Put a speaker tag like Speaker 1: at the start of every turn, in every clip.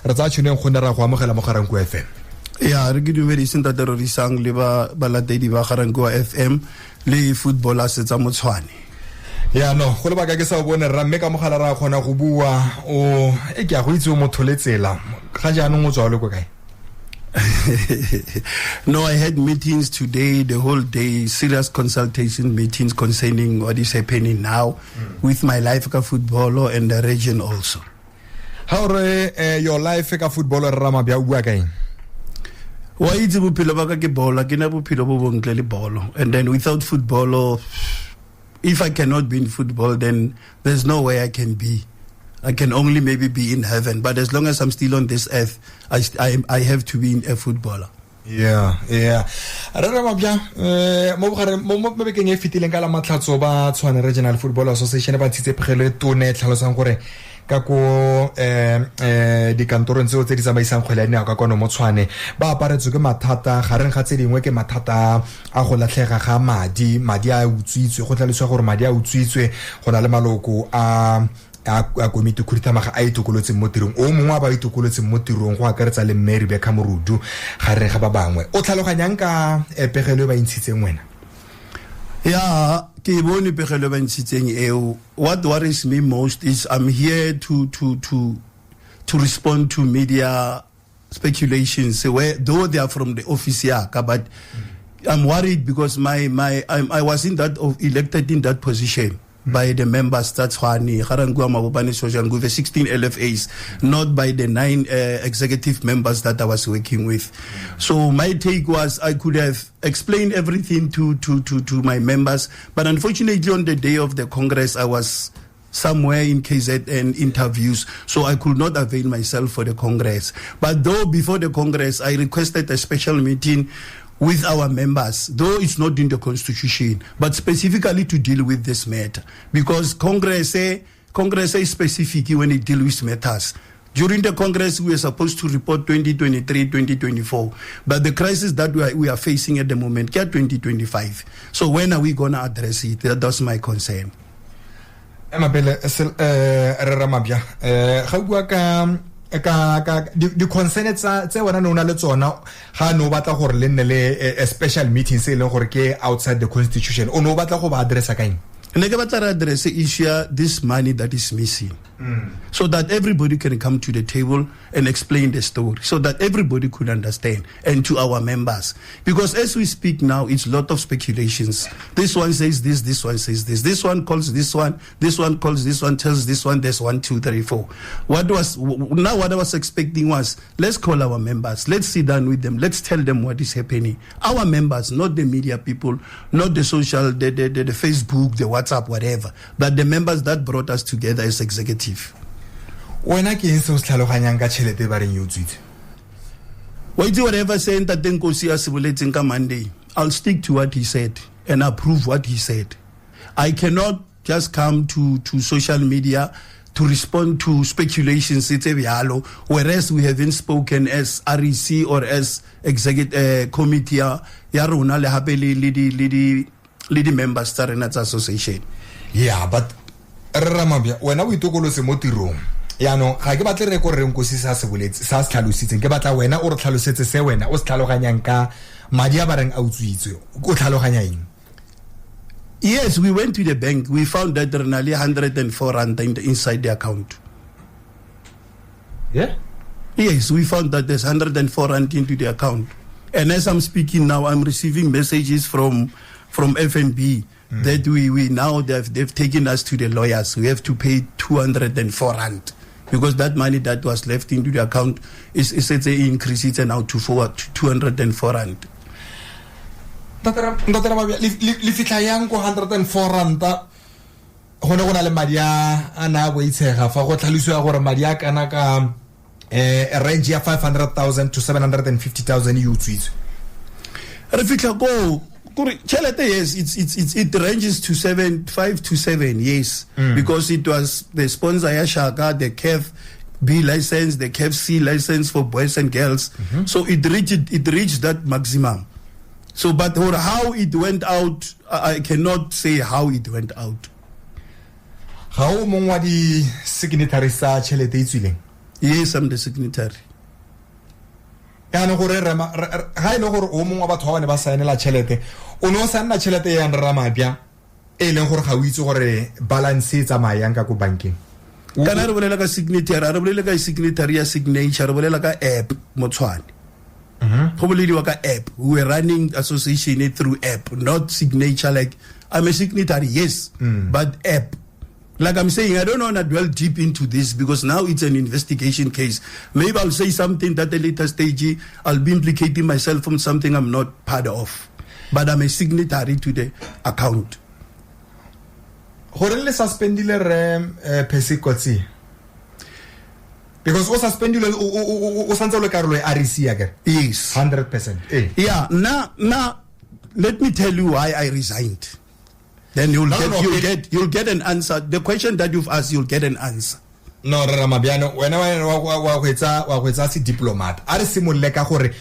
Speaker 1: re tsa tshone go nna ra go amogela mo Ga-Rankuwa FM.
Speaker 2: Ya re ke dumediseng ta terorisang le ba latedi ba Ga-Rankuwa FM le footballers tsa mo Tshwane.
Speaker 1: Ya no go le baka ke sa bone ra mme ka mogala ra khona go bua o e ke a go itse o motho le tsela ga jaanong o tswa le go kae.
Speaker 2: No, I had meetings today, the whole day, serious consultation meetings concerning what is happening now with my life ka footballer and the region also.
Speaker 1: How your life ka footballer Ramabya o bua kae?
Speaker 2: Wa itse bophelo ba ka ke bola ke na bophelo bo bontle le bolo, and then without football, if I cannot be in football, then there's no way I can be. I can only maybe be in heaven, but as long as I'm still on this earth, I have to be a footballer.
Speaker 1: Yeah. Ramabya mo bekeng e fitileng ka la matlhatso ba Tshwane Regional Football Association ba tshitse pegelo tone tlhalosang gore ka ko dikantorong tseo tse di tsamaisang kgwele ya ka kono mo Tshwane ba aparetswe ke mathata gareng ga tse dingwe ke mathata a go latlhega ga madi a utswitswe go tlhaloswa gore madi a utswitswe go na le maloko a komiti khurithamaga a itokolotse mo tirong o mongwe ba itokolotse mo tirong go akaretsa le Ramabya ka morudu gare ga ba bangwe o tlhaloganyang ka pegelo ba intshitseng wena.
Speaker 2: Yeah, ke bone pegelo ba intshitseng eo. What worries me most is I'm here to respond to media speculations where though they are from the office but I'm worried because I was elected in that position by the members Tshwane, Ga-Rankuwa, Mabopane, Social Group, 16 LFAs, not by the 9 executive members that I was working with. So my take was I could have explained everything to my members, but unfortunately on the day of the Congress I was somewhere in KZN interviews, so I could not avail myself for the Congress. But though before the Congress I requested a special meeting with our members, though it's not in the constitution, but specifically to deal with this matter, because Congress is specific when it deals with matters. During the Congress, we were supposed to report 2023, 2024, but the crisis that we are facing at the moment, 2025. So when are we going to address it? That's my concern.
Speaker 1: Ramabya, ga bua ka di concern tse wena no na le tsona ga no batla gore le nne le a special meeting se le gore ke outside the constitution o no batla go ba addressa kaeng
Speaker 2: ne ke batla address issue this money that is missing, so that everybody can come to the table and explain the story, so that everybody could understand, and to our members, because as we speak now it's a lot of speculations. This one says this one says this one calls this one calls this one, tells this one there's 1 2 3 4. What I was expecting was, let's call our members, let's sit down with them, let's tell them what is happening. Our members, not the media people, not the social, the Facebook, the WhatsApp, whatever, but the members that brought us together as executive.
Speaker 1: Wena ke eng se o tlhaloganyang ka tšhelete ba reng e utswitse?
Speaker 2: Whatever saying that Nkosi a se boletseng ka Monday, I'll stick to what he said and approve what he said. I cannot just come to social media to respond to speculations, whereas we haven't spoken as REC or as executive committee ya rona le hape le di members tsa rena tsa association.
Speaker 1: Yeah, but Ramabya wena o itokolotse mo tirong yaanong ga ke batle re go re Nkosi sa se boletse sa se tlhalositseng ke batla wena o re tlhalosetse se wena o se tlhaloganyang ka madi a ba reng a utswitswe o tlhaloganya eng?
Speaker 2: Yes, we went to the bank. We found that there are nearly 104 rand inside the account.
Speaker 1: Yeah?
Speaker 2: Yes, we found that there's 104 rand into the account. And as I'm speaking now, I'm receiving messages from FNB that we now they've taken us to the lawyers. We have to pay 204 rand because that money that was left into the account is increased it now to 204 rand.
Speaker 1: Dr. Ramabya, le fitla yang ko 104 ranta gone go na le madi a na bo itshega fa go tlhalosiwa gore madi a kana ka a range ya 500,000 to 750,000 e utswitswe.
Speaker 2: Re fitla go chelete, yes, it ranges to 5 to 7, yes, because it was the sponsor Yashaka, the KEF B license, the KEF C license for boys and girls, so it reached that maximum. So, but how it went out, I cannot say how it went out.
Speaker 1: How mongwa di signatories sa chelete itswileng?
Speaker 2: Yes, I'm the signatory.
Speaker 1: Ya no gore ga ile gore o mongwe wa batho ba ne ba saenela tšhelete o ne o sa nna tšhelete ya Ramabya e leng gore ga o itse gore balance e tsamayang ka go bankeng
Speaker 2: kana re bolela ka signatory re bolela ka signatory ya signature re bolela ka app mo Tshwane go bolediwa ka app. We were running association through app, not signature. Like I'm a signatory, yes, but app. Like I'm saying, I don't want to dwell deep into this because now it's an investigation case. Maybe I'll say something that at a later stage I'll be implicating myself on something I'm not part of. But I'm a signatory to the account.
Speaker 1: Gore le suspendile re Pesikotsi because o suspendile o santse le karolo ya RC again.
Speaker 2: Yes,
Speaker 1: 100%.
Speaker 2: Yeah. Now, let me tell you why I resigned. Then you'll get an answer. The question that you've asked, you'll get an answer.
Speaker 1: No, Ramabya, wena wa hwetsa si diplomat. A re simolle ka gore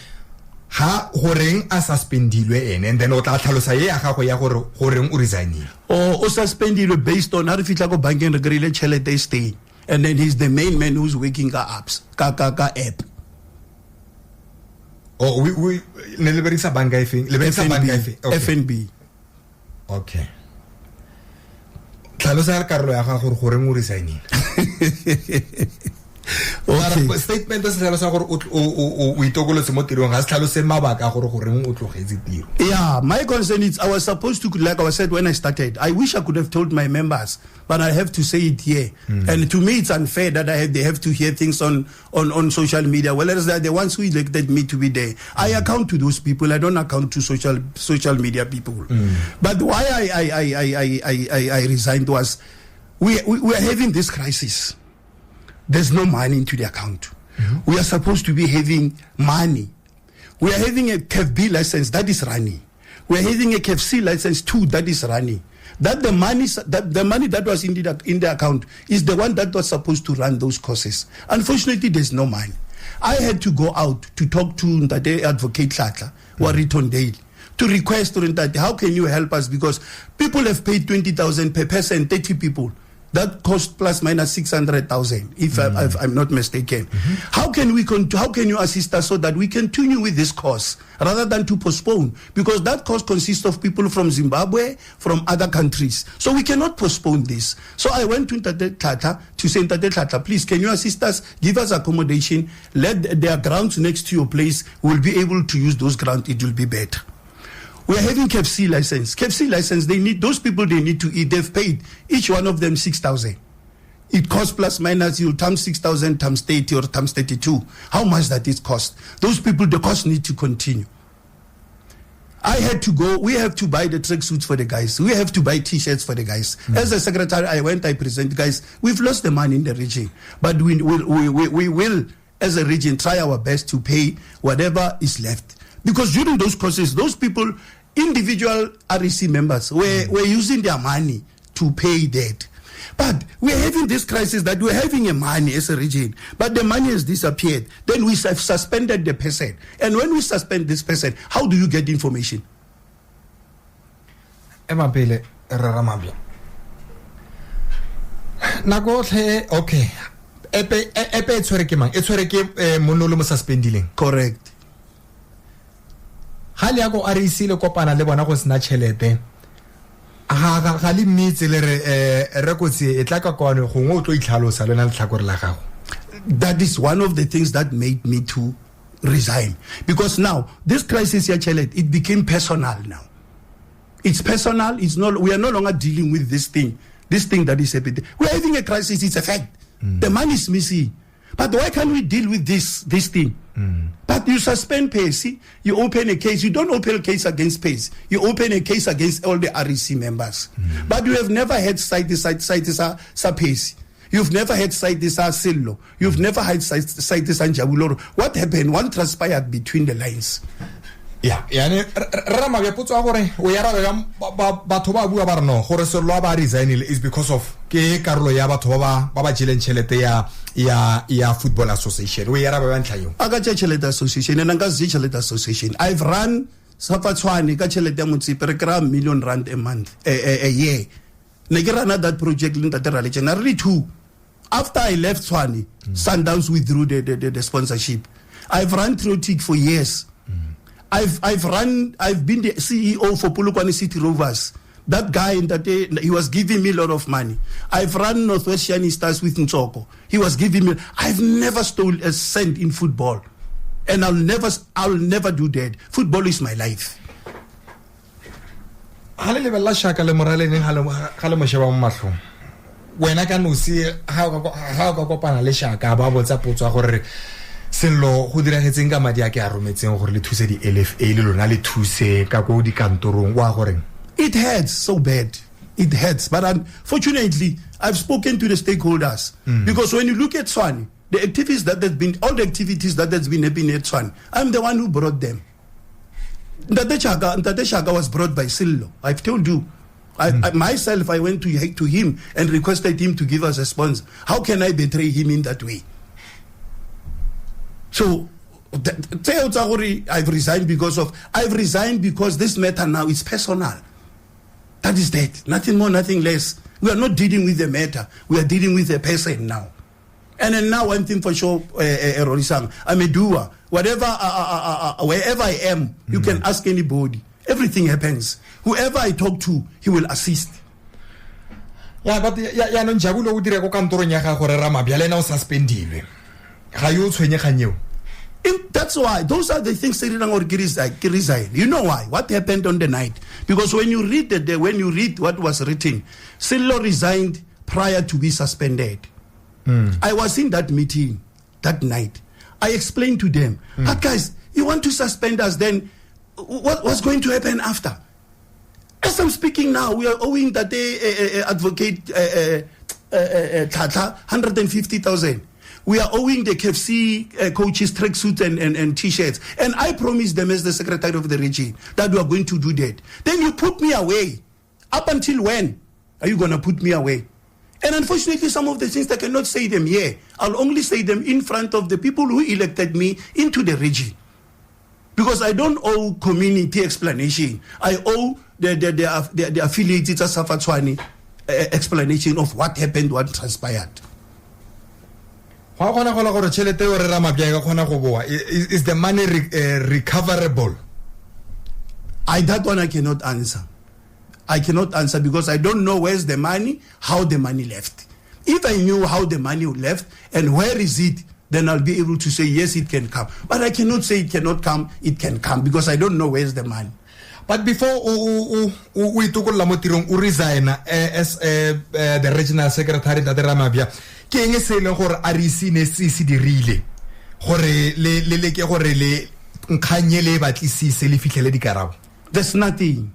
Speaker 1: ha goreng a suspendilwe and then o tla tlhalosa ye ya gago ya gore goreng o resignile.
Speaker 2: O suspendilwe based on ha re fitla go bankeng re krile tšhelete stay, and then he's the main man who's working ka apps ka app.
Speaker 1: Oh, we ne le berekisa banka e feng? Le berekisa banka e feng?
Speaker 2: FNB.
Speaker 1: Okay. Tlhalosa karolo ya gago gore goreng o resignile. Okay. Statement se tlhalosa gore o itogoletse mo tirong ga se tlhalose mabaka gore goreng o tlogetse tiro.
Speaker 2: Yeah, my concern is I was supposed to, like I said when I started, I wish I could have told my members, but I have to say it here. And to me it's unfair that they have to hear things on social media. Well, they're the ones who elected me to be there. I account to those people. I don't account to social media people. But why I resigned was we are having this crisis. There's no money into the account. We are supposed to be having money. We are having a KFB license that is running. We are having a KFC license too that is running. That the money that was in the account is the one that was supposed to run those courses. Unfortunately, there's no money. I had to go out to talk to Ntate Advocate Tlatla, Wariton Dale, to request to Ntate, how can you help us? Because people have paid 20,000 per person, 30 people. That cost plus minus 600,000, if I'm not mistaken. How can you assist us so that we continue with this course rather than to postpone? Because that course consists of people from Zimbabwe, from other countries. So we cannot postpone this. So I went to Ntate Tlatla to say, Ntate Tlatla, please, can you assist us? Give us accommodation. Let their grounds next to your place. We'll be able to use those grounds. It will be better. We are having KFC license. KFC license, those people need to eat. They've paid each one of them 6,000. It costs plus minus, you times 6,000 times 30 or times 32. How much that it cost? Those people, the cost need to continue. I had to go. We have to buy the tracksuits for the guys. We have to buy T-shirts for the guys. As a secretary, I present, guys, we've lost the money in the region. But we will, as a region, try our best to pay whatever is left. Because during those courses, those people, individual REC members, were using their money to pay debt. But we're having this crisis that we're having a money as a region, but the money has disappeared. Then we have suspended the person. And when we suspend this person, how do you get information?
Speaker 1: Ramabya. Okay. Epe etshwere ke mang? Etshwere ke monolo mo suspendileng.
Speaker 2: Correct.
Speaker 1: Ha le ya go REC le kopana le bona go sena tšhelete ga le mmitse le re kotsi e tla ka kwane gongwe o tlo itlhalosa le na le tlhakore la gago.
Speaker 2: That is one of the things that made me to resign, because now this crisis here, it became personal now. It's personal. It's not. We are no longer dealing with this thing that is happening. We are having a crisis. It's a fact. The money is missing. But why can't we deal with this thing? But you suspend PACE, you open a case. You don't open a case against PACE. You open a case against all the REC members. But you have never had PACE. You've never had Sello. You've never had Njabuloro. What happened? What transpired between the lines?
Speaker 1: Yeah, Ramabya potso gore o ya ra batho ba bua ba reno gore se lo ba resign is because of ke karolo ya batho ba jeleng tšhelete ya football association. O ya ra ba ntla yo
Speaker 2: aga tšhelete association and anga zi tšhelete association. I've run Tshwane ka tšhelete ya motsipe re kra R1 million a month a year. Ne ke rana that project le ntate Raleche na really two. After I left Tshwane, Sundowns withdrew the sponsorship. I've run Trotic for years. I've been the CEO for Polokwane City Rovers. That guy in that day, he was giving me a lot of money. I've run Northwest Shani Stars with Ntsoko. He was giving me. I've never stole a cent in football, and I'll never do that. Football is my life.
Speaker 1: When I can see how go pana le shaka ba botsa potso gore Sello go diragetseng ka madi a ke a rometseng gore le thuse di LFA le lona le thuse ka go di kantorong wa gore
Speaker 2: it hurts so bad. It hurts, but unfortunately I've spoken to the stakeholders because when you look at Tshwane, the activities that has been all the activities that has been happening at Tshwane, I'm the one who brought them. Ntate Shaka was brought by Sello. I've told you. I myself, I went to him and requested him to give us a sponsor. How can I betray him in that way? So, I've resigned because this matter now is personal. That is that. Nothing more, nothing less. We are not dealing with the matter. We are dealing with a person now. And then now one thing for sure, Rorisang, I'm a doer. Whatever, wherever I am, you can ask anybody. Everything happens. Whoever I talk to, he will assist.
Speaker 1: Yeah, but ya no njabulo o dire go kantorong ya ga gore Ramabya le na o suspendilwe. Ga yo tshwenyeganyo.
Speaker 2: That's why those are the things that resign. You know why? What happened on the night? Because when you read what was written, Sello resigned prior to be suspended. I was in that meeting that night. I explained to them, guys, you want to suspend us, then what's going to happen after? As I'm speaking now, we are owing that advocate Tata 150,000. We are owing the KFC coaches tracksuits and T-shirts. And I promised them as the secretary of the regime that we are going to do that. Then you put me away. Up until when are you going to put me away? And unfortunately, some of the things I cannot say them here. I'll only say them in front of the people who elected me into the regime. Because I don't owe community explanation. I owe the affiliated Tshwane explanation of what happened, what transpired.
Speaker 1: Is the money recoverable?
Speaker 2: That one I cannot answer. I cannot answer because I don't know where's the money, how the money left. If I knew how the money left and where is it, then I'll be able to say, yes, it can come. But I cannot say it cannot come, it can come, because I don't know where's the money.
Speaker 1: But before we took resign as the regional secretary of the Ramabya, ke eng se le gore a re sine se dirile gore le ke gore le nkganye le batlisise le fitlhele dikarabo?
Speaker 2: There's nothing,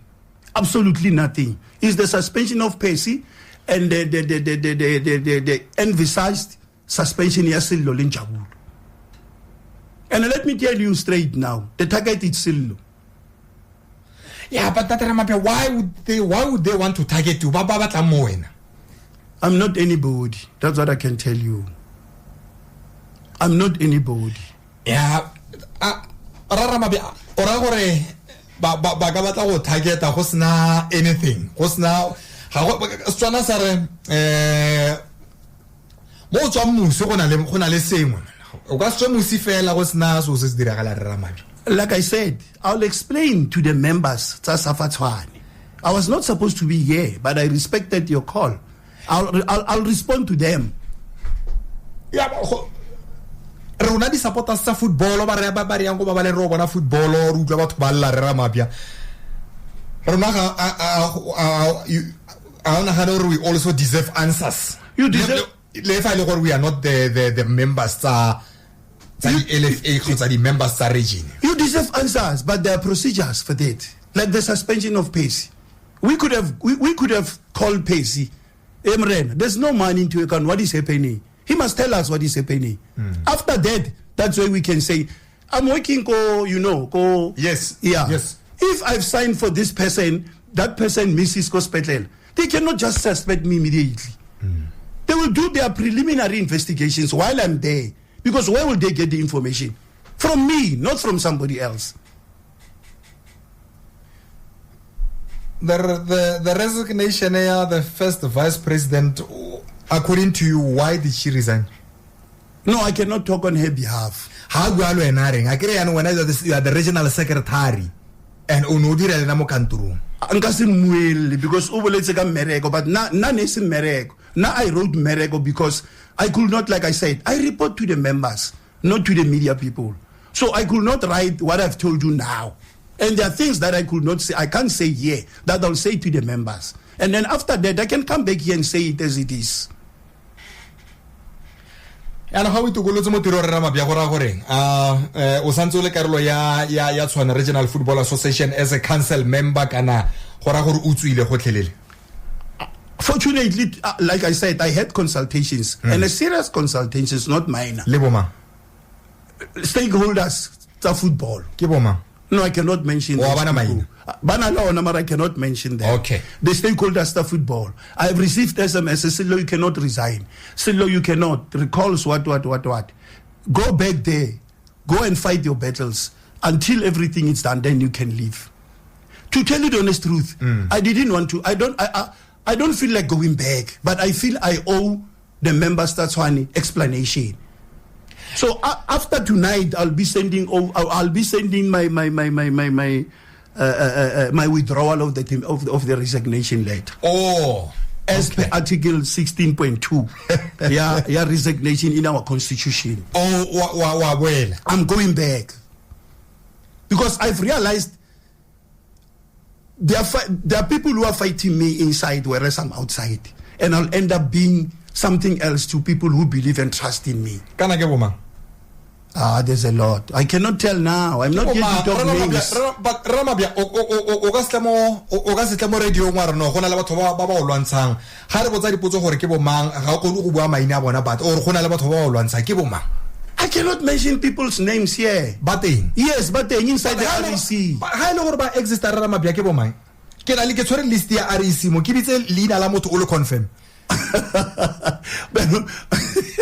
Speaker 2: absolutely nothing. It's the suspension of Percy and the envisaged suspension ya Sello le Njabulo. And let me tell you straight now, the target is Sello.
Speaker 1: Yeah, but that Ramabya, why would they want to target you? Baba batla mo wena.
Speaker 2: I'm not anybody. That's what I can tell you. I'm not anybody.
Speaker 1: Yeah, Ramabya, ora gore ba ka batla go target go sna anything. Go sna ga go tswana sare mo tswa mmuso go na le sengwe. O ka tswa musi fela go sna so se diragala Ramabya.
Speaker 2: Like I said, I'll explain to the members tsa Tshwane. I was not supposed to be here, but I respected your call. I'll respond to them.
Speaker 1: Yeah, rona di supporters sa football ba re ba yang go ba le ro bona football o utlwa batho ba lla re Ramabya. Rona ga we also deserve answers.
Speaker 2: You deserve.
Speaker 1: We are not the members tsa LFA kgotsa di members tsa region.
Speaker 2: You deserve answers, but there are procedures for that. Like the suspension of Percy. We could have called Percy. Emren, there's no money into account. What is happening? He must tell us what is happening. After that, that's why we can say, I'm working
Speaker 1: Yes.
Speaker 2: Yeah.
Speaker 1: Yes.
Speaker 2: If I've signed for this person, that person misses hospital. They cannot just suspect me immediately. They will do their preliminary investigations while I'm there. Because where will they get the information? From me, not from somebody else.
Speaker 1: The resignation of the first vice president, According to you, why did she resign?
Speaker 2: No, I cannot talk on her behalf.
Speaker 1: How do I learn? I agree. I know when you are the regional secretary and unudira le namo kanturu.
Speaker 2: Nkasi mwili because ubuletse ka mereko, but na nesi mereko. Now I wrote mereko because I could not, like I said, I report to the members, not to the media people. So I could not write what I've told you now. And there are things that I could not say, I can't say here, that I'll say to the members. And then after that, I can come back here and say it as it is.
Speaker 1: And how we to go to Ramabya gore o santse le karolo ya Tshwane Regional Football Association as a council member kana gora gore o tswile gotlhelele.
Speaker 2: Fortunately, like I said, I had consultations and a serious consultations, not minor.
Speaker 1: Le boma
Speaker 2: stakeholders to football.
Speaker 1: Ke boma.
Speaker 2: No, I cannot mention them. I cannot mention them.
Speaker 1: Okay.
Speaker 2: The stakeholders to football. I have received SMS. Sello, you cannot resign. Sello, you cannot. Recalls what. Go back there. Go and fight your battles until everything is done. Then you can leave. To tell you the honest truth, I didn't want to. I don't feel like going back, but I feel I owe the members of Tshwane explanation. So after tonight, I'll be sending my withdrawal of the team of the resignation letter.
Speaker 1: Oh,
Speaker 2: as per Article 16.2, yeah, resignation in our constitution.
Speaker 1: Oh, well,
Speaker 2: I'm going back because I've realized there are people who are fighting me inside, whereas I'm outside, and I'll end up being something else to people who believe and trust in me.
Speaker 1: Can I get woman?
Speaker 2: There's a lot. I cannot tell now. I'm not here to talk names.
Speaker 1: But Ramabya, o ga setemo radio ngwa reno gona le batho ba ba o lwantshang ga re botsa dipotso gore ke bo mang ga o go bua maina a bona but or gona le batho ba o lwantsha ke bo mang.
Speaker 2: I cannot mention people's names here.
Speaker 1: Bateng.
Speaker 2: Yes, bateng inside the REC.
Speaker 1: Ha ile gore ba exist a Ramabya ke bo mang. Ke na le ke tshwere list ya REC mo ke bitse leina la motho o le confirm.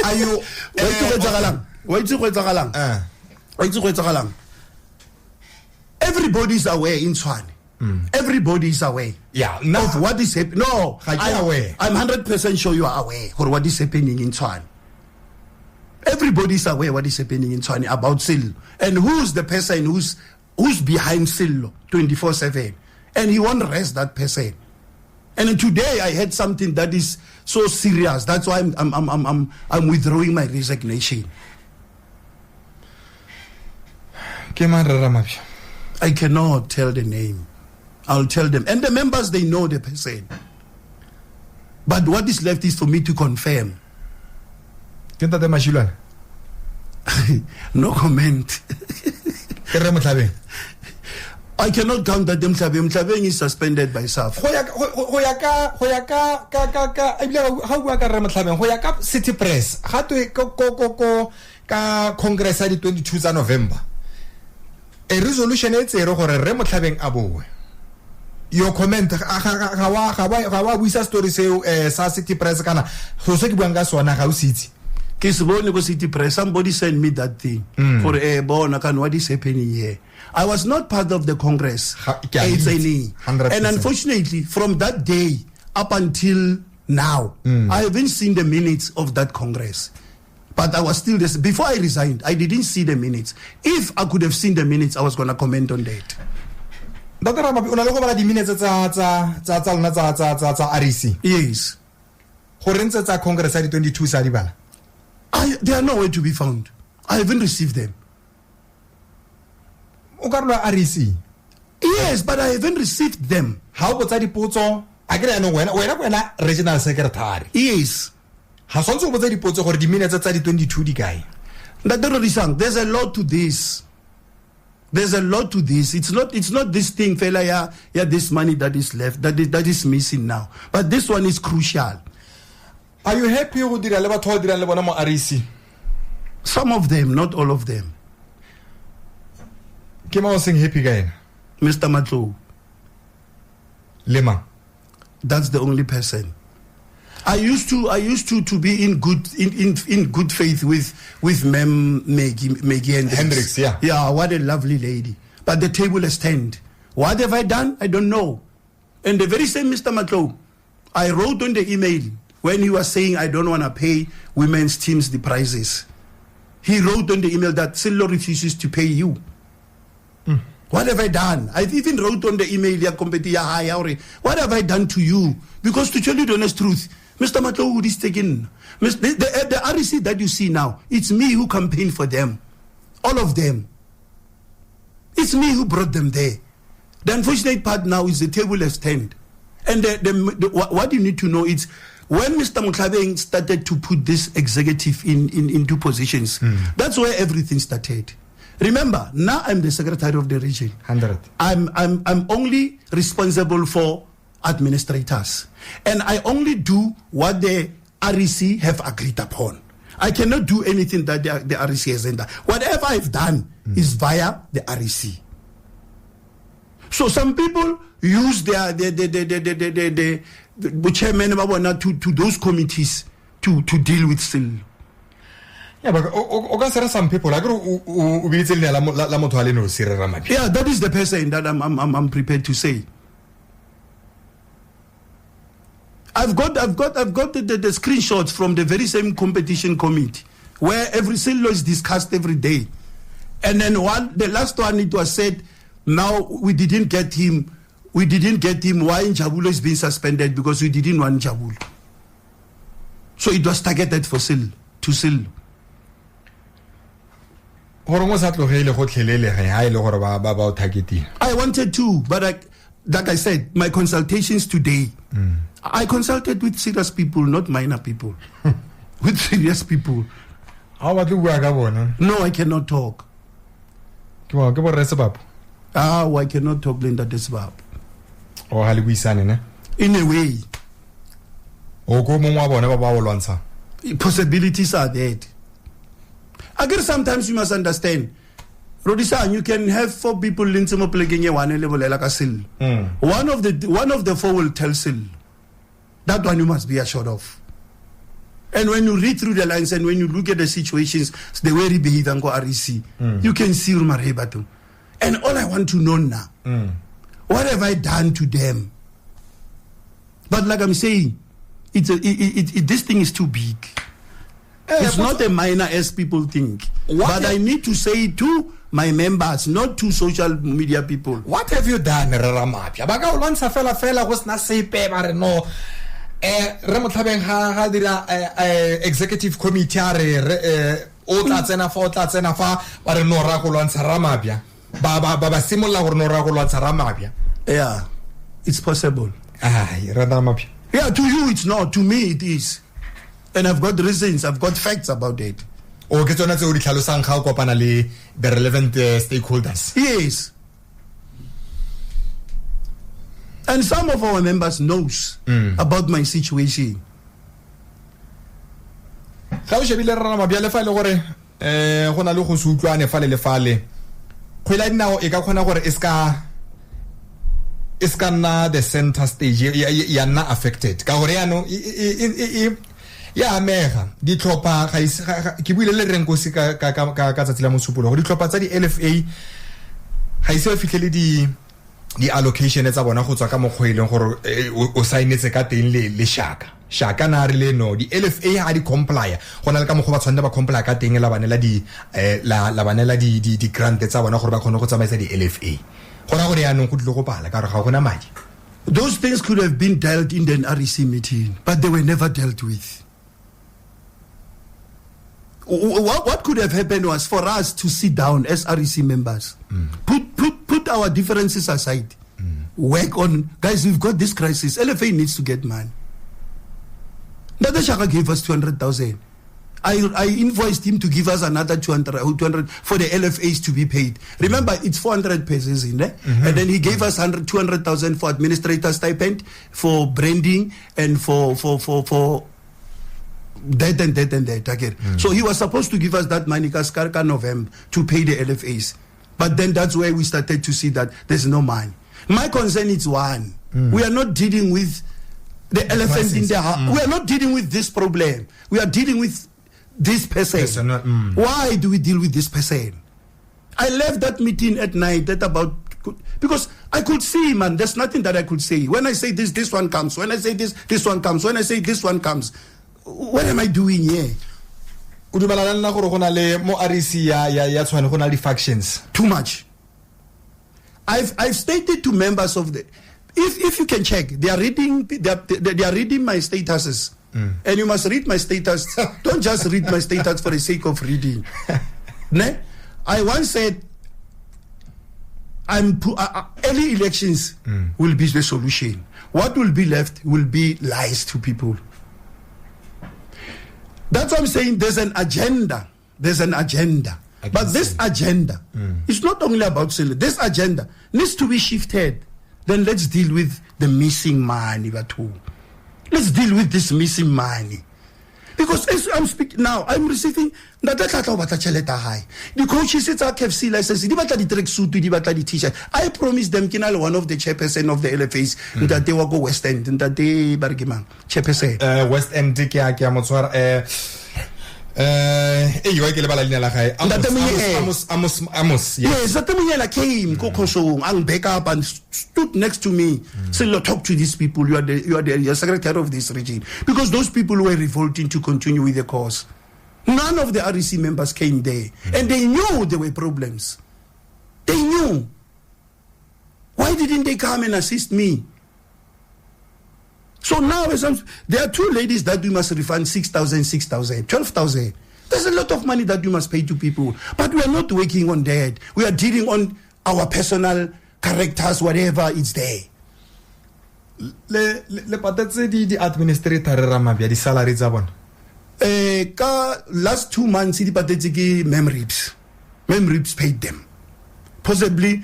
Speaker 2: Ayo everybody is aware in Tshwane. Everybody is aware.
Speaker 1: Yeah,
Speaker 2: of what is happening. No, I'm 100% sure you are aware of what is happening in Tshwane. Everybody is aware what is happening in Tshwane about Sello. And who's the person who's behind Sello 24/7. And he won't rest that person. And today I had something that is so serious. That's why I'm withdrawing my resignation. I cannot tell the name. I'll tell them. And the members, they know the person. But what is left is for me to confirm. No comment. I cannot count that Mhlabeng is suspended by SAF.
Speaker 1: City Press. How to ka Congress at the 22nd of November. A resolution is a Mhlabeng abowe. Your comment we sa story say sa City Press kana so se ke buanga sona ga o sitse.
Speaker 2: City Press, somebody sent me that thing for what is happening here. I was not part of the Congress. And unfortunately, from that day up until now, I haven't seen the minutes of that Congress. But I was still this. Before I resigned, I didn't see the minutes. If I could have seen the minutes, I was going to comment on that.
Speaker 1: Dr. Ramabya, una logo bala di minutes tsa REC.
Speaker 2: Yes.
Speaker 1: Go rentse tsa Congress ya di 22 sa di bala.
Speaker 2: They are nowhere to be found. I haven't received them.
Speaker 1: REC.
Speaker 2: Yes, but I haven't received them.
Speaker 1: How about the potso? I get no when regional secretary.
Speaker 2: Yes.
Speaker 1: How also about the potso or the minutes at the 22 the guy?
Speaker 2: There's a lot to this. There's a lot to this. It's not this thing, fella. Yeah, this money that is left, that is missing now. But this one is crucial.
Speaker 1: Are you happy with the REC?
Speaker 2: Some of them, not all of them.
Speaker 1: Kim was saying happy guy.
Speaker 2: Mr. Matlo.
Speaker 1: Lema.
Speaker 2: That's the only person. I used to be in good faith with Mem Maggie
Speaker 1: Hendricks, yeah.
Speaker 2: Yeah, what a lovely lady. But the table has turned. What have I done? I don't know. And the very same Mr. Matlo, I wrote on the email when he was saying, I don't want to pay women's teams the prizes. He wrote on the email that Sello refuses to pay you. What have I done? I even wrote on the email, what have I done to you? Because to tell you the honest truth, Mr. Matlowood is taken. The REC that you see now, it's me who campaigned for them. All of them. It's me who brought them there. The unfortunate part now is the table has turned. And what you need to know is, when Mr. Mokhabeng started to put this executive into positions, that's where everything started. Remember, now I'm the secretary of the region.
Speaker 1: 100.
Speaker 2: I'm only responsible for administrators, and I only do what the REC have agreed upon. I cannot do anything that the REC hasn't done. Whatever I've done is via the REC. So some people use the chairman to those committees to deal with Sello.
Speaker 1: Yeah, but some people like
Speaker 2: yeah, that is the person that I'm prepared to say. I've got the screenshots from the very same competition committee where every Sello is discussed every day, and then the last one it was said, now we didn't get him. Why Njabulo is being suspended? Because we didn't want Njabulo. So it was targeted for Sello. I wanted to, but like I said, my consultations today, I consulted with serious people, not minor people. With serious people.
Speaker 1: No,
Speaker 2: I cannot talk. I cannot talk, Linda Desbab. In a way. Possibilities are there. I guess sometimes you must understand. Rodisa, you can have 4 people in some playing one level like a Sello. One of the 4 will tell Sello. That one you must be assured of. And when you read through the lines and when you look at the situations, the way they behave and go REC, you can see Rumarhebatum. And all I want to know now, what have I done to them? But like I'm saying, this thing is too big. It's not a minor as people think. But I need to say it to my members, not to social media people.
Speaker 1: What have you done, Ramabya? Baka ulwantsha fela go sna sepe ba re no Ramabya ha dira executive committee o tla tsena fa ba re no ra go lwantsha Ramabya ba simolla gore no ra go lwantsha Ramabya.
Speaker 2: Yeah, it's possible.
Speaker 1: Ramabya.
Speaker 2: Yeah, to you it's not, to me it is. And I've got reasons, I've got facts about it.
Speaker 1: The relevant stakeholders.
Speaker 2: Yes. And some of our members knows about my situation.
Speaker 1: The center stage affected. Yeah, mega. Di tlhopa ga ke buile le renko se ka tsatsi la mosupolo. Di tlhopa tsa di LFA ga ise fitlhele di allocation tsa bona go tswa ka mogweleng gore o signetse ka teng le shaka na re le no di LFA ha di comply gona le ka mogwe ba tshwanela ba comply ka teng la banela di grant tsa bona gore ba khone go tsamaisa di LFA. Gona gore ya no go tlile go pala ka re ga gona madi.
Speaker 2: Those things could have been dealt in the REC meeting, but they were never dealt with. What could have happened was for us to sit down as REC members, put our differences aside, work on, guys, we've got this crisis. LFA needs to get money. Nada Shaka gave us 200,000. I invoiced him to give us another 200 for the LFAs to be paid. Remember, it's 400 pesos in there. And then he gave us 200,000 for administrator stipend, for branding, and for that and that again. So he was supposed to give us that money Kaskarka November to pay the LFAs. But then that's where we started to see that there's no money. My concern is one. We are not dealing with the elephant in the house. We are not dealing with this problem. We are dealing with this person. Why do we deal with this person? I left that meeting at night at about because I could see, man, there's nothing that I could say. When I say this one comes. When I say this one comes. When I say this one comes. What am I doing here?
Speaker 1: O dumelana nna gore go na le mo RC ya Tshwane go na le factions.
Speaker 2: Too much. I've stated to members of the, if you can check, they are reading my statuses. And you must read my status. Don't just read my status for the sake of reading. Ne? I once said, early elections will be the solution. What will be left will be lies to people. That's what I'm saying. There's an agenda. But this agenda is not only about Sello. This agenda needs to be shifted. Then let's deal with the missing money. Let's deal with this missing money. Because as I'm speaking now, I'm receiving the coaches it's a KFC license, the t-shirt. I promised them one of the chairperson of the LFAs that they will go West End and that they chairperson.
Speaker 1: West End Amos.
Speaker 2: Yes, that came, Kokosho, and back up and stood next to me. Sello, talk to these people. You are the secretary of this region. Because those people were revolting to continue with the cause. None of the REC members came there. And they knew there were problems. They knew. Why didn't they come and assist me? So now, there are two ladies that we must refund 6,000, 12,000. There's a lot of money that you must pay to people. But we are not working on that. We are dealing on our personal characters, whatever is there.
Speaker 1: Le patatse di administrator Ramabya di salary tsa bona.
Speaker 2: Last 2 months, the patatse ke Memrips paid them. Possibly,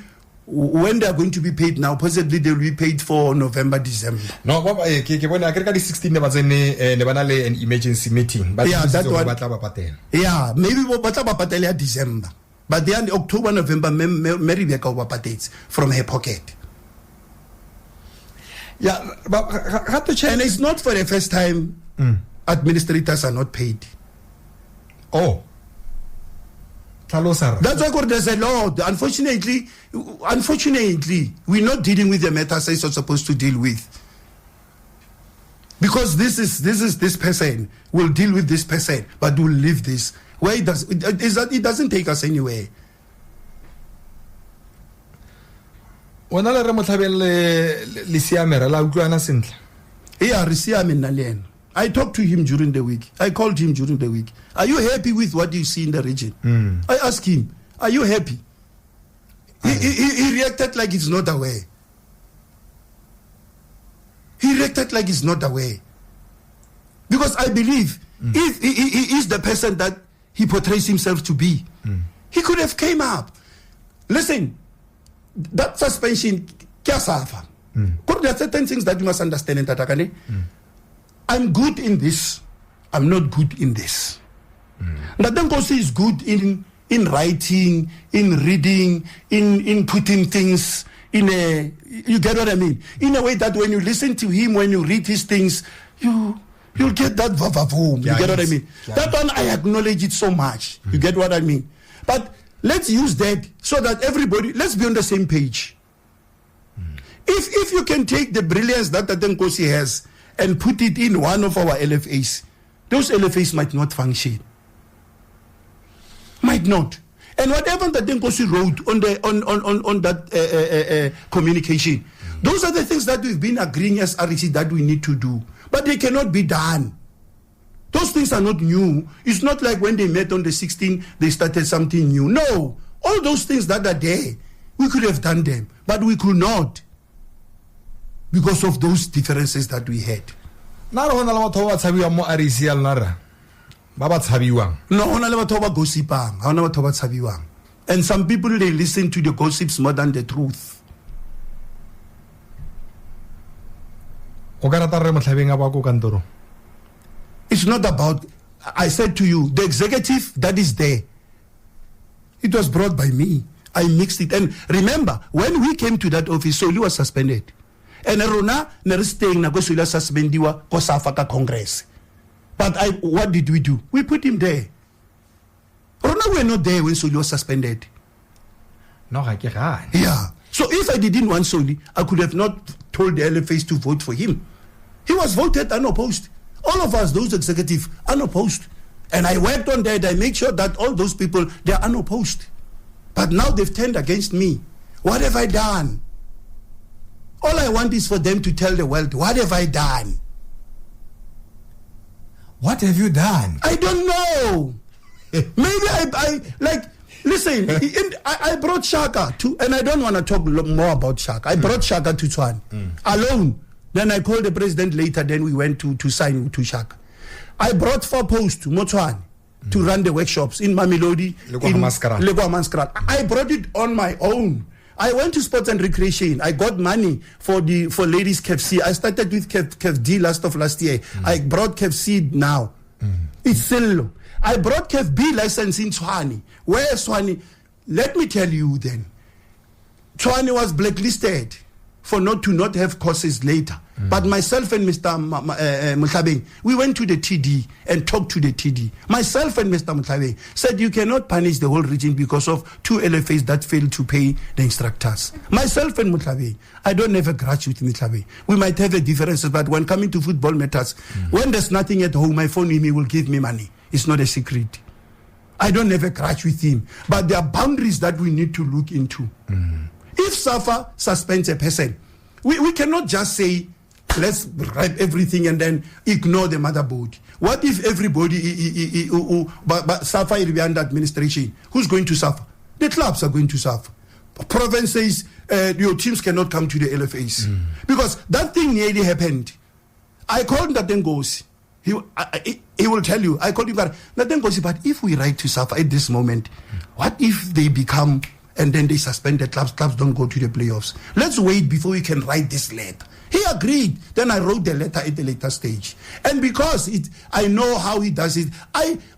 Speaker 2: when they are going to be paid now, possibly they will be paid for November, December.
Speaker 1: No, Baba, ke bona ke di 16 ne bana le an emergency meeting. But
Speaker 2: yeah, that one. Yeah, maybe batla ba patela December. But then October, November, Mary Beka ba patets from her pocket.
Speaker 1: Yeah, but
Speaker 2: and it's not for the first time administrators are not paid.
Speaker 1: Oh.
Speaker 2: That's why there's a law. Unfortunately, we're not dealing with the matters we're supposed to deal with. Because this person will deal with this person, but will leave this. Where it doesn't take us anywhere. Yeah, I talked to him during the week. I called him during the week. Are you happy with what you see in the region? I asked him, are you happy? He reacted like he's not aware. He reacted like he's not aware. Because I believe if he is the person that he portrays himself to be, he could have came up. Listen, that suspension, there are certain things that you must understand in Tatakane. I'm good in this. I'm not good in this. Ngadankosi is good in writing, in reading, in putting things in a, you get what I mean? In a way that when you listen to him, when you read his things, you'll get that vavavoom. You get what I mean? That one, I acknowledge it so much. You get what I mean? But let's use that so that everybody, let's be on the same page. If you can take the brilliance that Ngadankosi has and put it in one of our LFAs, those LFAs might not function. Might not. And whatever that Ngadankosi wrote on that communication, those are the things that we've been agreeing as REC that we need to do. But they cannot be done. Those things are not new. It's not like when they met on the 16th, they started something new. No. All those things that are there, we could have done them. But we could not. Because of those differences that we had.
Speaker 1: No,
Speaker 2: and some people, they listen to the gossips more than the truth. It's not about, I said to you, the executive that is there, it was brought by me. I mixed it. And remember, when we came to that office, Sello was suspended. And Rona never staying na Sello suspendiwa ko Safaka Congress. But what did we do? We put him there. Rona were not there when Sello was suspended.
Speaker 1: No, I can't.
Speaker 2: Yeah. So if I didn't want Soli, I could have not told the LFAs to vote for him. He was voted unopposed. All of us, those executives, unopposed. And I worked on that. I made sure that all those people, they are unopposed. But now they've turned against me. What have I done? All I want is for them to tell the world, what have I done?
Speaker 1: What have you done?
Speaker 2: I don't know. Maybe I like, listen, I brought Shaka to, and I don't want to talk more about Shaka. I brought Shaka to Tshwane alone. Then I called the president later, then we went to sign to Shaka. I brought 4 posts to Tshwane to run the workshops in Mamelodi, in Maskral. I brought it on my own. I went to sports and recreation. I got money for ladies KFC. I started with KFD last year. I brought KFC now. It's Sello. I brought KFB license in Tshwane. Where Tshwane? Let me tell you then. Tshwane was blacklisted for not have courses later. But myself and Mr. Muthabeng, we went to the TD and talked to the TD. Myself and Mr. Muthabeng said you cannot punish the whole region because of 2 LFAs that failed to pay the instructors. Myself and Muthabeng, I don't have a grudge with Muthabeng. We might have a differences, but when coming to football matters, when there's nothing at home, my phone with me will give me money. It's not a secret. I don't have a grudge with him. But there are boundaries that we need to look into. If SAFA suspends a person, we cannot just say, let's write everything and then ignore the motherboard. What if everybody, but SAFA will be under administration? Who's going to suffer? The clubs are going to suffer. Province says your teams cannot come to the LFAs. Because that thing nearly happened. I called Ndatengosi. He will tell you. I called him, Ndatengosi, but if we write to SAFA at this moment, what if they become, and then they suspend the clubs don't go to the playoffs? Let's wait before we can write this letter. He agreed. Then I wrote the letter at the later stage. And because I know how he does it,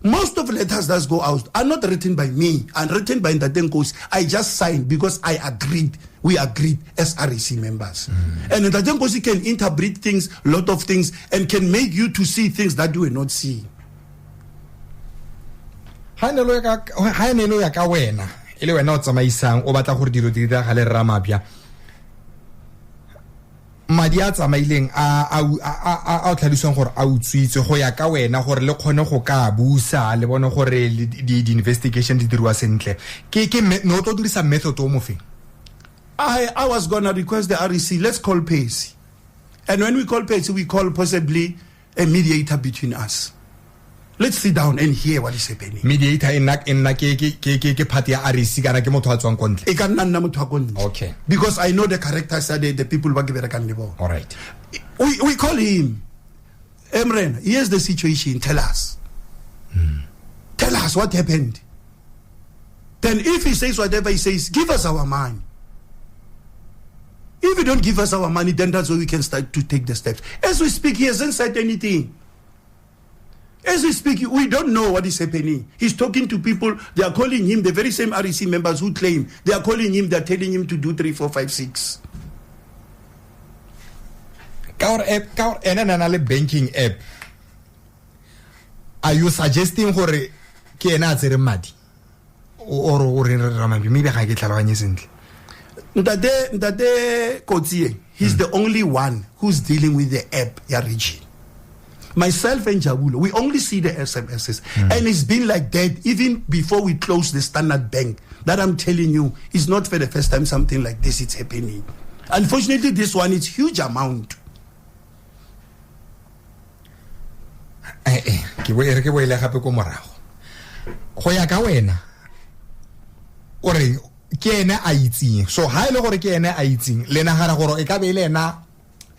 Speaker 2: most of the letters that go out are not written by me and written by Ndatengosi. I just signed because I agreed. We agreed as REC members. And Ndatengosi can interpret things, lot of things, and can make you to see things that you will not see.
Speaker 1: Ha ne lo ya ka wena ile wena o tsamaisang o batla gore dilo di diragale Ramabya madi a tsamaileng a tlhalosang gore a utswitse go ya ka wena gore le khone go ka busa le bone gore di investigation di dirwa sentle ke no to dirisa method o mo feng.
Speaker 2: I was gonna request the REC, let's call Pace, and when we call Pace, we call possibly a mediator between us. Let's sit down and hear what is happening.
Speaker 1: Mediator in ke party ya REC kana ke motho a tswang kontle.
Speaker 2: E ka nna motho a kontle.
Speaker 1: Okay.
Speaker 2: Because I know the characters are the people ba ke berekang le bona.
Speaker 1: All right.
Speaker 2: We call him. Emren, here's the situation. Tell us. Tell us what happened. Then if he says whatever he says, give us our money. If you don't give us our money, then that's where we can start to take the steps. As we speak, he hasn't said anything. As we speak, we don't know what is happening. He's talking to people. They are calling him, the very same REC members who claim. They are calling him, they are telling him to do 3, 4, 5, 6.
Speaker 1: Kaur app, and banking app. Are you suggesting gore ke ena a tsere madi? Or Ramabya maybe ga ke tlhaloganye sentle.
Speaker 2: Ndate Kotsie, he's the only one who's dealing with the app, ya region. Myself and Jabulo, we only see the SMSs. And it's been like that even before we closed the Standard Bank. That I'm telling you, it's not for the first time something like this is happening. Unfortunately, this one is huge amount.
Speaker 1: Ke boele gape ko morago. Go ya ka wena. Ore ke ene a itseng. So ha ile gore ke ene a itseng, le nagara gore e ka be le ena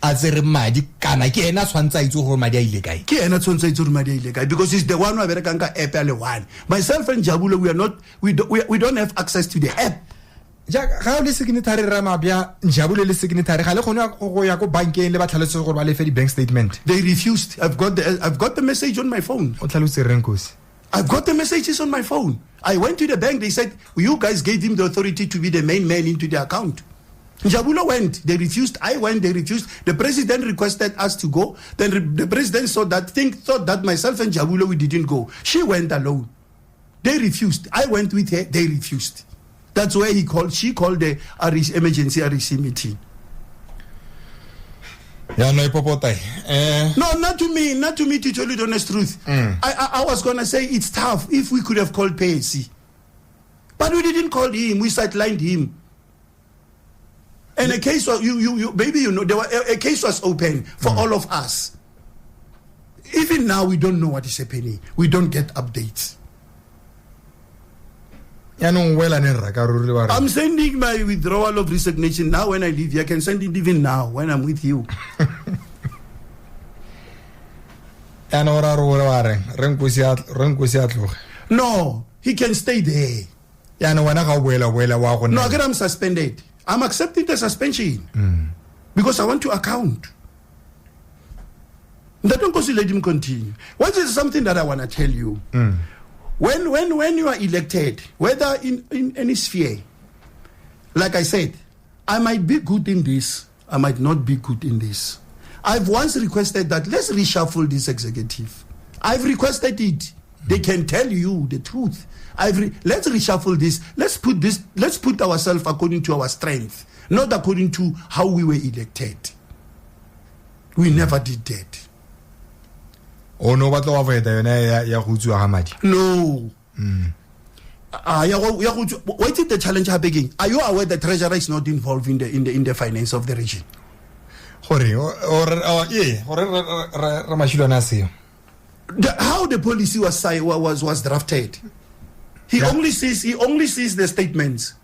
Speaker 1: a tsere madi kana ke ena tshwantsa itse gore madi a ile kae.
Speaker 2: Ke ena tshwantsa itse gore madi a ile kae because he's the one who berekang ka app ya le one. Myself and Jabulo, we don't have access to the app.
Speaker 1: Ja ga o le signatory Ramabya, Jabulo le signatory ga le khone go ya go bankeng le ba tlhalose gore ba le fe di bank statement.
Speaker 2: They refused. I've got the message on my phone.
Speaker 1: O tlhalose Renkosi.
Speaker 2: I've got the messages on my phone. I went to the bank. They said, you guys gave him the authority to be the main man into the account. Jabulo went. They refused. I went. They refused. The president requested us to go. Then the president thought that myself and Jabulo, we didn't go. She went alone. They refused. I went with her. They refused. That's where she called the emergency REC meeting.
Speaker 1: Yeah, no,
Speaker 2: No, not to me, to tell you the honest truth. I was going to say it's tough if we could have called PSC. But we didn't call him, we sidelined him. And a case was, a case was open for all of us. Even now, we don't know what is happening. We don't get updates. I'm sending my withdrawal of resignation now when I leave here. I can send it even now when I'm with you. No, he can stay there. No, I'm suspended. I'm accepting the suspension because I want to account. Don't let him continue. What is something that I want to tell you? When you are elected, whether in any sphere, like I said, I might be good in this, I might not be good in this. I've once requested that let's reshuffle this executive. I've requested it. They can tell you the truth. Let's reshuffle this. Let's put ourselves according to our strength, not according to how we were elected. We never did that.
Speaker 1: Oh no, what over there?
Speaker 2: No. What is the challenge happening? Are you aware the treasurer is not involved in the finance of the region? How the policy was drafted? He only sees the statements.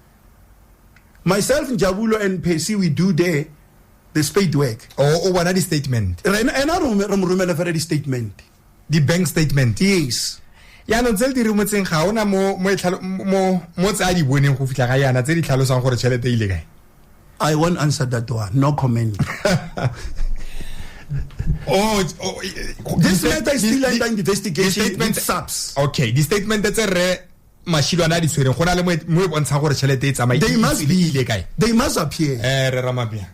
Speaker 2: Myself, Njabulo, and Pesi, we do the spade work.
Speaker 1: Oh, what are the statement?
Speaker 2: And I don't remember the statement.
Speaker 1: The bank statement.
Speaker 2: Yes.
Speaker 1: Ya no tse di remotseng ga ona mo tsa di boneng go fitla ga yana tse di tlhalosang gore tšhelete ile kae.
Speaker 2: I won't answer that one. No comment. This matter is still under investigation with SAPS.
Speaker 1: Okay, the statement that's a mashilwana di tshwereng gona le mo e bontshang gore tšhelete e tsamaya.
Speaker 2: They must be ile kae. They must appear.
Speaker 1: Ramabya.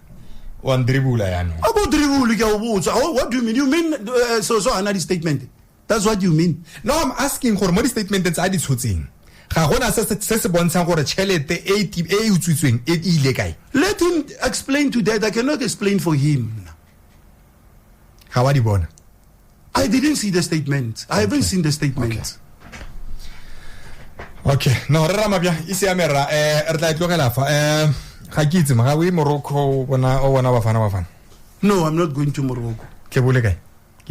Speaker 1: One dribble yana.
Speaker 2: About dribble ke o botsa. What do you mean? You mean so another statement? That's what you mean?
Speaker 1: No, I'm asking gore mo di statement tsa di tshotseng. Ga gona se se bontshang gore tšhelete e utswitsweng e ile kae.
Speaker 2: Let him explain to that. I cannot explain for him.
Speaker 1: How are you born?
Speaker 2: I didn't see the statement. I haven't seen the statement.
Speaker 1: Okay. No, Ramabya, isi amera re tla tlogela fa ga ke itse ga we Morocco bona bafana.
Speaker 2: No, I'm not going to Morocco.
Speaker 1: Ke bole kae?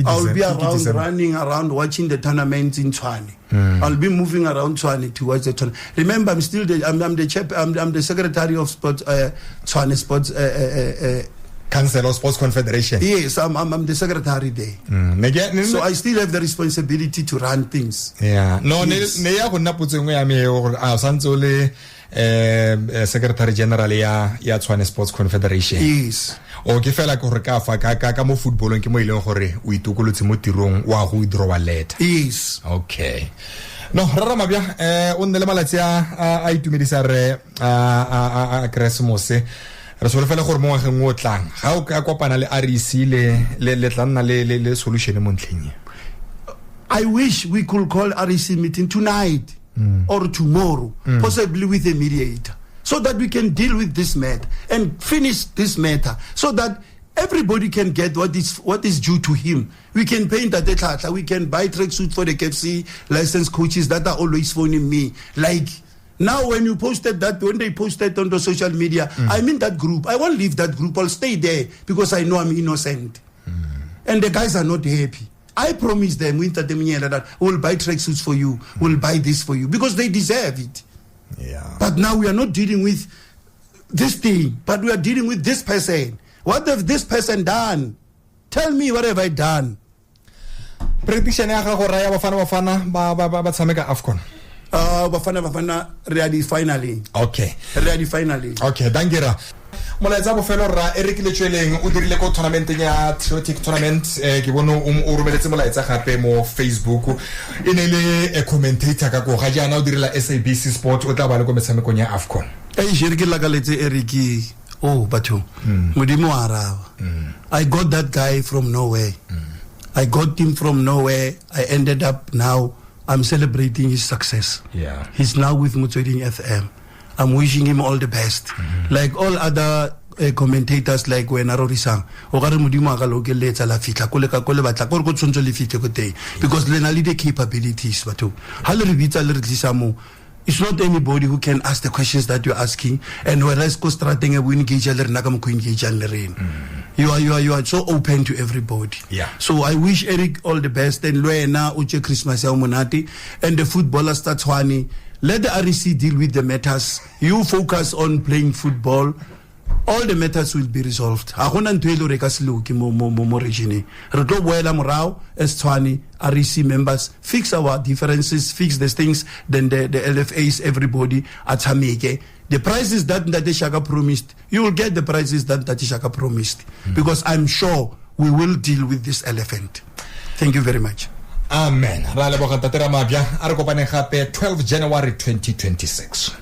Speaker 2: I'll be around, running around, watching the tournaments in Tshwane. I'll be moving around Tshwane towards the tournament. Remember, I'm still I'm the secretary of sports, Tshwane Sports
Speaker 1: Council of Sports Confederation.
Speaker 2: Yes, I'm the secretary there. So I still have the responsibility to run things.
Speaker 1: Yeah. No, ne ya go nna potsengwe ya me gore a santsole secretary general ya Tshwane Sports Confederation.
Speaker 2: Yes.
Speaker 1: O ke fela go re ka fa ka mo footballong ke mo ileng gore o itokolotse mo tirong wa go withdraw letter.
Speaker 2: Yes.
Speaker 1: Okay. No, Ramabya o nne le malatsi a itumedisa re a Christmas. Re solofela gore mo ngwageng o tlang ga o ka kopana le REC le tla nna le solution mo ntlheng.
Speaker 2: I wish we could call REC meeting tonight or tomorrow, possibly with a mediator, so that we can deal with this matter and finish this matter, so that everybody can get what is due to him. We can paint at the Tata, we can buy tracksuit for the KFC licensed coaches that are always phoning me. Like now, when they posted on the social media, I'm in that group. I won't leave that group. I'll stay there because I know I'm innocent. And the guys are not happy. I promise them, that we'll buy tracksuits for you, we'll buy this for you, because they deserve it.
Speaker 1: Yeah.
Speaker 2: But now we are not dealing with this thing, but we are dealing with this person. What have this person done? Tell me, what have I done?
Speaker 1: Prediction ya ga go raya bafana ba tshameka AFCON.
Speaker 2: Bafana ready finally.
Speaker 1: Okay.
Speaker 2: Ready finally.
Speaker 1: Okay, dangira. Molaetsa bofelo ra Eric Letsweleng o dirile ko tournament ya Athletic tournament ke bona o romeletse molaetsa gape mo Facebook e ne le a commentator ka go ga jana o direla SABC Sport o tla ba le go metshamekong ya AFCON.
Speaker 2: Jere ke lakaletse Eric batho modimo araba. I got that guy from nowhere. I got him from nowhere. I ended up now I'm celebrating his success.
Speaker 1: Yeah.
Speaker 2: He's now with Motsweding FM. I'm wishing him all the best. Like all other commentators, like when Arorisang, Ogare Mudima Galoke later la fitla, Koleka Kolebata, Korko Chonjo Lifite, because Lenali the capabilities, but Halari Vita Lisamo. It's not anybody who can ask the questions that you're asking, and whereas Kostrating a win gauge Nagam Queen gauge and rain. You are so open to everybody.
Speaker 1: Yeah.
Speaker 2: So I wish Eric all the best, and Luena Uche Christmas Monati and the footballers Tshwane. Let the REC deal with the matters. You focus on playing football. All the matters will be resolved. Ahona ntwelo re ka selo ke mo region. Re tlo boela morao as Tshwane REC members, fix our differences, fix these things, then the LFAs, everybody at Hameke. The prices that Shaka promised, you will get the prices that Shaka promised. Because I'm sure we will deal with this elephant. Thank you very much.
Speaker 1: Amen. Ra leboga Tate Ramabya. A re kopaneng gape 12 January 2026.